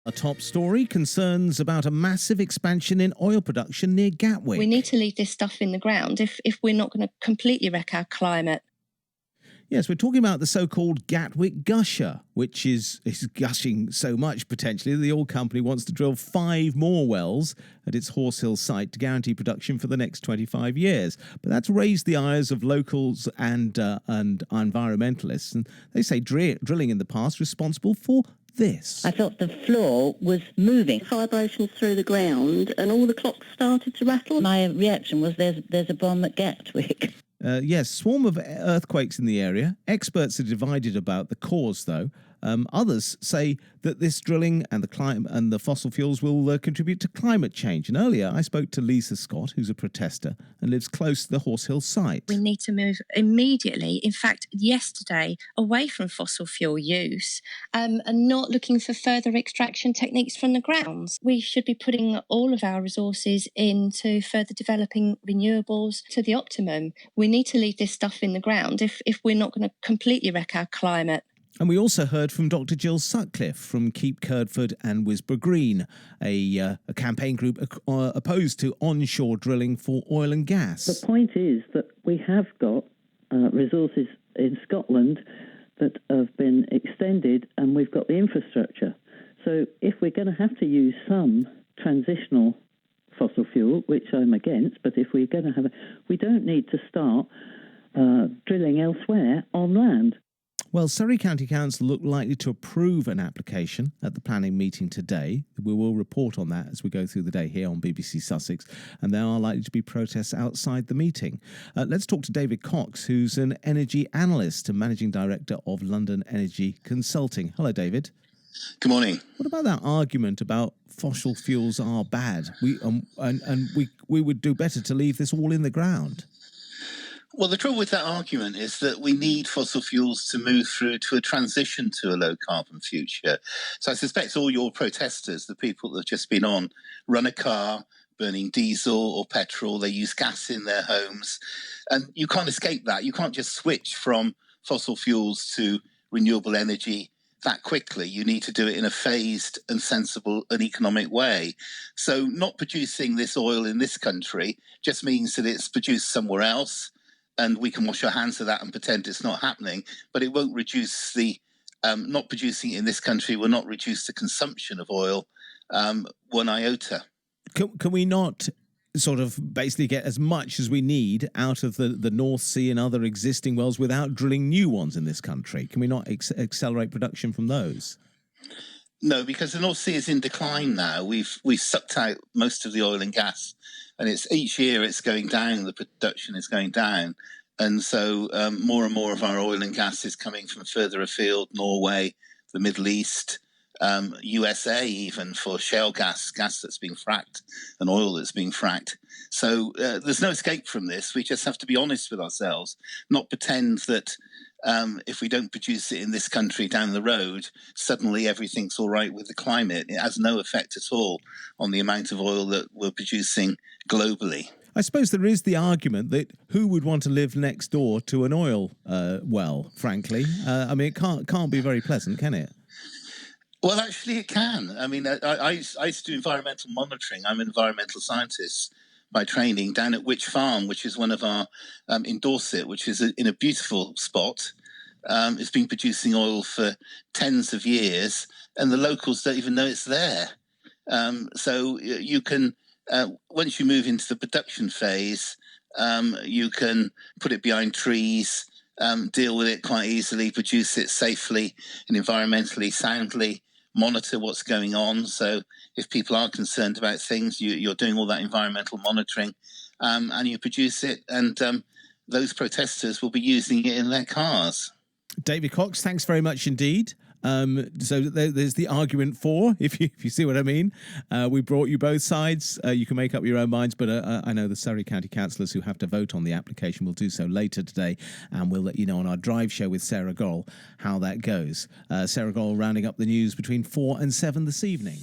A top story, concerns about a massive expansion in oil production near Gatwick. We need to leave this stuff in the ground if we're not going to completely wreck our climate. Yes, we're talking about the so-called Gatwick gusher, which is gushing so much potentially the oil company wants to drill 5 more wells at its Horse Hill site to guarantee production for the next 25 years. But that's raised the ires of locals and environmentalists, and they say drilling in the past responsible for this. I felt the floor was moving. Vibrations through the ground and all the clocks started to rattle. My reaction was there's a bomb at Gatwick. Yes, swarm of earthquakes in the area. Experts are divided about the cause, though. Others say that this drilling and the fossil fuels will contribute to climate change. And earlier, I spoke to Lisa Scott, who's a protester and lives close to the Horse Hill site. We need to move immediately, in fact, yesterday, away from fossil fuel use and not looking for further extraction techniques from the grounds. We should be putting all of our resources into further developing renewables to the optimum. We need to leave this stuff in the ground if we're not going to completely wreck our climate. And we also heard from Dr. Jill Sutcliffe from Keep Curdford and Wisborough Green, a campaign group opposed to onshore drilling for oil and gas. The point is that we have got resources in Scotland that have been extended and we've got the infrastructure. So if we're going to have to use some transitional fossil fuel, which I'm against, but if we're going to have we don't need to start drilling elsewhere on land. Well, Surrey County Council look likely to approve an application at the planning meeting today. We will report on that as we go through the day here on BBC Sussex, and there are likely to be protests outside the meeting. Let's talk to David Cox, who's an energy analyst and managing director of London Energy Consulting. Hello, David. Good morning. What about that argument about fossil fuels are bad? We would do better to leave this all in the ground. Well, the trouble with that argument is that we need fossil fuels to move through to a transition to a low-carbon future. So I suspect all your protesters, the people that have just been on, run a car burning diesel or petrol, they use gas in their homes, and you can't escape that. You can't just switch from fossil fuels to renewable energy that quickly. You need to do it in a phased and sensible and economic way. So not producing this oil in this country just means that it's produced somewhere else, and we can wash our hands of that and pretend it's not happening, but it won't reduce not producing it in this country will not reduce the consumption of oil one iota. Can we not sort of basically get as much as we need out of the North Sea and other existing wells without drilling new ones in this country? Can we not accelerate production from those? No, because the North Sea is in decline now. We've sucked out most of the oil and gas, and each year it's going down. The production is going down, and so more and more of our oil and gas is coming from further afield: Norway, the Middle East, USA, even for shale gas that's being fracked, and oil that's being fracked. So there's no escape from this. We just have to be honest with ourselves, not pretend that if we don't produce it in this country down the road, suddenly everything's all right with the climate. It has no effect at all on the amount of oil that we're producing globally. I suppose there is the argument that who would want to live next door to an oil well, frankly? I mean, it can't be very pleasant, can it? Well, actually, it can. I mean, I used to do environmental monitoring. I'm an environmental scientist by training down at Witch Farm, which is one of our in Dorset, which is in a beautiful spot. It's been producing oil for tens of years, and the locals don't even know it's there. So you can, once you move into the production phase, you can put it behind trees, deal with it quite easily, produce it safely and environmentally soundly, monitor what's going on. So if people are concerned about things, you're doing all that environmental monitoring, and you produce it, and those protesters will be using it in their cars. David Cox, thanks very much indeed. So there's the argument for, if you see what I mean. We brought you both sides. You can make up your own minds, but I know the Surrey County councillors who have to vote on the application will do so later today, and we'll let you know on our drive show with Sarah Goll how that goes. Sarah Goll rounding up the news between 4 and 7 this evening.